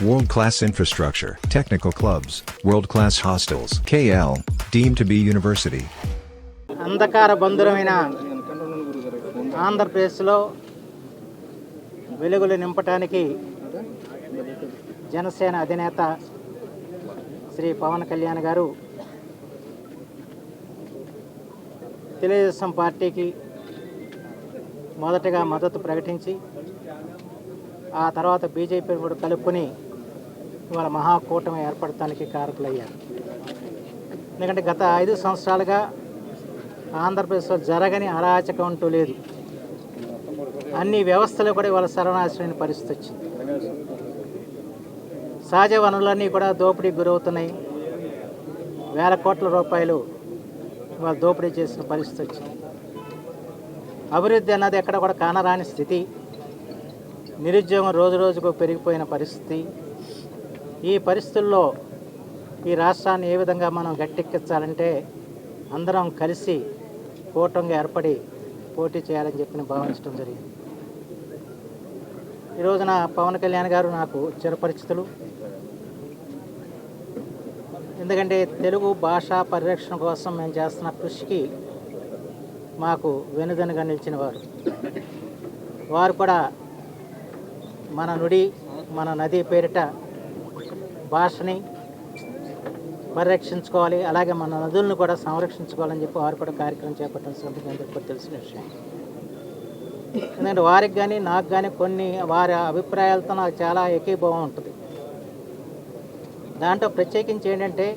World-class infrastructure, technical clubs, world-class hostels. KL, deemed to be university. అంధకార బంధురమైన ఆంధ్రప్రదేశ్లో వెలుగులు నింపటానికి జనసేన అధినేత శ్రీ పవన్ కళ్యాణ్ గారు తెలుగుదేశం పార్టీకి మొదటగా మద్దతు ప్రకటించి ఆ తర్వాత బీజేపీని కూడా కలుపుకొని ఇవాళ మహాకూటమి ఏర్పడటానికి కారకులయ్యారు. ఎందుకంటే గత 5 సంవత్సరాలుగా ఆంధ్రప్రదేశ్లో జరగని అరాచకం అంటూ లేదు. అన్ని వ్యవస్థలు కూడా ఇవాళ సర్వనాశనమైన పరిస్థితి వచ్చింది. సహజ వనరులన్నీ కూడా దోపిడీకి గురవుతున్నాయి. వేల కోట్ల రూపాయలు ఇవాళ దోపిడీ చేసిన పరిస్థితి వచ్చింది. అభివృద్ధి అన్నది ఎక్కడ కూడా కానరాని స్థితి. నిరుద్యోగం రోజు రోజుకు పెరిగిపోయిన పరిస్థితి. ఈ పరిస్థితుల్లో ఈ రాష్ట్రాన్ని ఏ విధంగా మనం గట్టెక్కించాలంటే అందరం కలిసి కూటమిగా ఏర్పడి పోటీ చేయాలని చెప్పి భావించడం జరిగింది. ఈ రోజున పవన్ కళ్యాణ్ గారు నాకు చిరపరిచితులు. ఎందుకంటే తెలుగు భాషా పరిరక్షణ కోసం మేము చేస్తున్న కృషికి మాకు వెనుదనుగా నిలిచిన వారు కూడా మన నుడి మన నది పేరిట భాషని పరిరక్షించుకోవాలి, అలాగే మన నదులను కూడా సంరక్షించుకోవాలని చెప్పి వారు కూడా కార్యక్రమం చేపట్టిన సంగతి అందరికీ తెలిసిన విషయం. ఎందుకంటే వారికి కానీ నాకు కానీ కొన్ని వారి అభిప్రాయాలతో నాకు చాలా ఏకీభావం ఉంటుంది. దాంట్లో ప్రత్యేకించి ఏంటంటే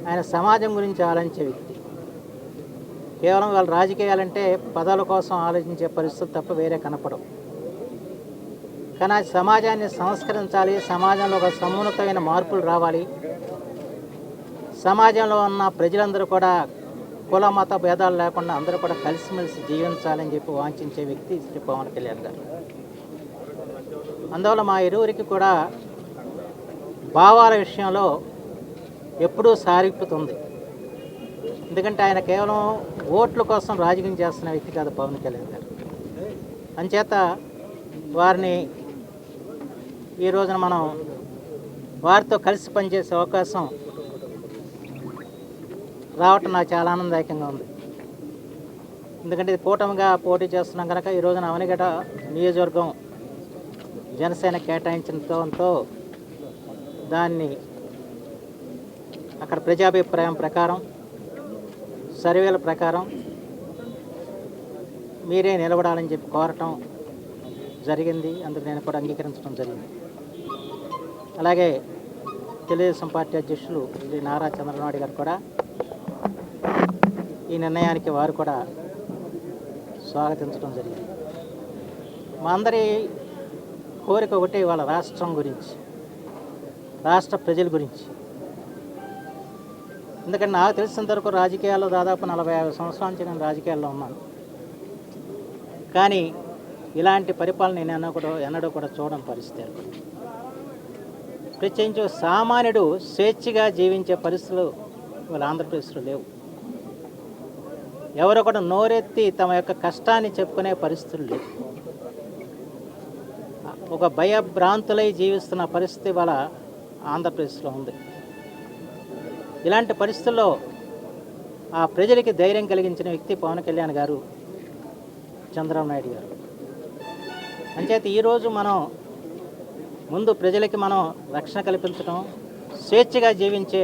ఆయన సమాజం గురించి ఆలోచించే వ్యక్తి. కేవలం వాళ్ళ రాజకీయాలంటే పదవుల కోసం ఆలోచించే పరిస్థితులు తప్ప వేరే కనపడవు. కానీ సమాజాన్ని సంస్కరించాలి, సమాజంలో ఒక సమున్నతమైన మార్పులు రావాలి, సమాజంలో ఉన్న ప్రజలందరూ కూడా కుల మత భేదాలు లేకుండా అందరూ కూడా కలిసిమెలిసి జీవించాలని చెప్పి వాంఛించే వ్యక్తి శ్రీ పవన్ కళ్యాణ్ గారు. అందువల్ల మా ఇరువురికి కూడా భావాల విషయంలో ఎప్పుడూ సారూప్యతుంది. ఎందుకంటే ఆయన కేవలం ఓట్ల కోసం రాజకీయం చేస్తున్న వ్యక్తి కాదు పవన్ కళ్యాణ్ గారు. అంచేత వారిని ఈ రోజున మనం వారితో కలిసి పనిచేసే అవకాశం రావటం నాకు చాలా ఆనందదాయకంగా ఉంది. ఎందుకంటే ఇది కూటమిగా పోటీ చేస్తున్నాం కనుక ఈ రోజున అవనిగడ్డ నియోజకవర్గం జనసేన కేటాయించడంతో దాన్ని అక్కడ ప్రజాభిప్రాయం ప్రకారం సర్వేల ప్రకారం మీరే నిలబడాలని చెప్పి కోరటం జరిగింది. అందుకు నేను కూడా అంగీకరించడం జరిగింది. అలాగే తెలుగుదేశం పార్టీ అధ్యక్షులు శ్రీ నారా చంద్రబాబు నాయుడు గారు కూడా ఈ నిర్ణయానికి వారు కూడా స్వాగతించడం జరిగింది. మా అందరి కోరిక ఒకటి, వాళ్ళ రాష్ట్రం గురించి, రాష్ట్ర ప్రజల గురించి. ఎందుకంటే నాకు తెలిసినంత వరకు రాజకీయాల్లో దాదాపు 45 సంవత్సరాల నుంచి నేను రాజకీయాల్లో ఉన్నాను. కానీ ఇలాంటి పరిపాలన నేను ఎన్నడూ కూడా చూడని పరిస్థితి. ప్రత్యేకించి సామాన్యుడు స్వేచ్ఛగా జీవించే పరిస్థితులు ఇవాళ ఆంధ్రప్రదేశ్లో లేవు. ఎవరో కూడా నోరెత్తి తమ యొక్క కష్టాన్ని చెప్పుకునే పరిస్థితులు లేవు. ఒక భయభ్రాంతులై జీవిస్తున్న పరిస్థితి ఇవాళ ఆంధ్రప్రదేశ్లో ఉంది. ఇలాంటి పరిస్థితుల్లో ఆ ప్రజలకి ధైర్యం కలిగించిన వ్యక్తి పవన్ కళ్యాణ్ గారు, చంద్రబాబు నాయుడు గారు. అంచేత ఈరోజు మనం ముందు ప్రజలకి మనం రక్షణ కల్పించడం, స్వేచ్ఛగా జీవించే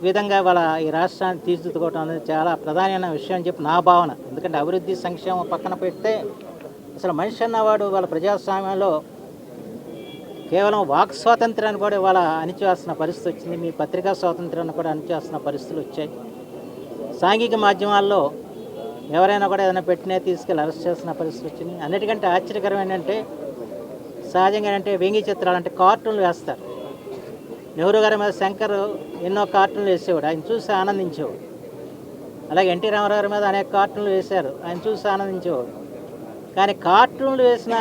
విధంగా వాళ్ళ ఈ రాష్ట్రాన్ని తీర్చిదిద్దుకోవడం అనేది చాలా ప్రధానమైన విషయం అని చెప్పి నా భావన. ఎందుకంటే అభివృద్ధి సంక్షేమం పక్కన పెడితే అసలు మనిషి అన్నవాడు వాళ్ళ ప్రజాస్వామ్యంలో కేవలం వాక్ స్వాతంత్రాన్ని కూడా ఇవాళ అణిచివేస్తున్న పరిస్థితి వచ్చింది. మీ పత్రికా స్వాతంత్రాన్ని కూడా అణిచివేస్తున్న పరిస్థితులు వచ్చాయి. సాంఘిక మాధ్యమాల్లో ఎవరైనా కూడా ఏదైనా పెట్టినా తీసుకెళ్ళి అరెస్ట్ చేస్తున్న పరిస్థితి వచ్చింది. అన్నిటికంటే ఆశ్చర్యకరం ఏంటంటే సహజంగా అంటే వ్యంగ్య చిత్రాలు అంటే కార్టూన్లు వేస్తారు. నెహ్రూ గారి మీద శంకర్ ఎన్నో కార్టూన్లు వేసేవాడు, ఆయన చూసి ఆనందించేవాడు. అలాగే ఎన్టీ రామారావు గారి మీద అనేక కార్టూన్లు వేశారు, ఆయన చూసి ఆనందించేవాడు. కానీ కార్టూన్లు వేసిన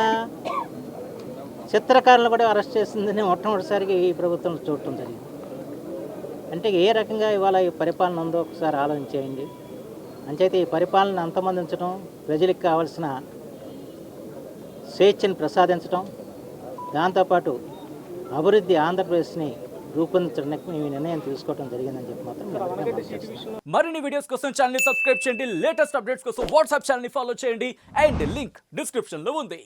చిత్రకారులను కూడా అరెస్ట్ చేసిందని మొట్టమొదటిసారిగా ఈ ప్రభుత్వం చూడటం జరిగింది. అంటే ఏ రకంగా ఇవాళ ఈ పరిపాలన ఉందో ఒకసారి ఆలోచించేయండి. అంచేతే ఈ పరిపాలన అంతమొందించడం, ప్రజలకు కావాల్సిన స్వేచ్ఛను ప్రసాదించడం, దాంతోపాటు అభివృద్ధి ఆంధ్రప్రదేశ్ని రూపొందించడానికి మేము ఈ నిర్ణయం తీసుకోవడం జరిగిందని చెప్పి మాత్రం మేము అందరం భావిస్తున్నాం. మరిన్ని వీడియోస్ కోసం ఛానల్ ని సబ్స్క్రైబ్ చేయండి, లేటెస్ట్ అప్డేట్స్ కోసం వాట్సాప్ ఛానల్ ని ఫాలో చేయండి అండ్ లింక్ డిస్క్రిప్షన్ లో ఉంది.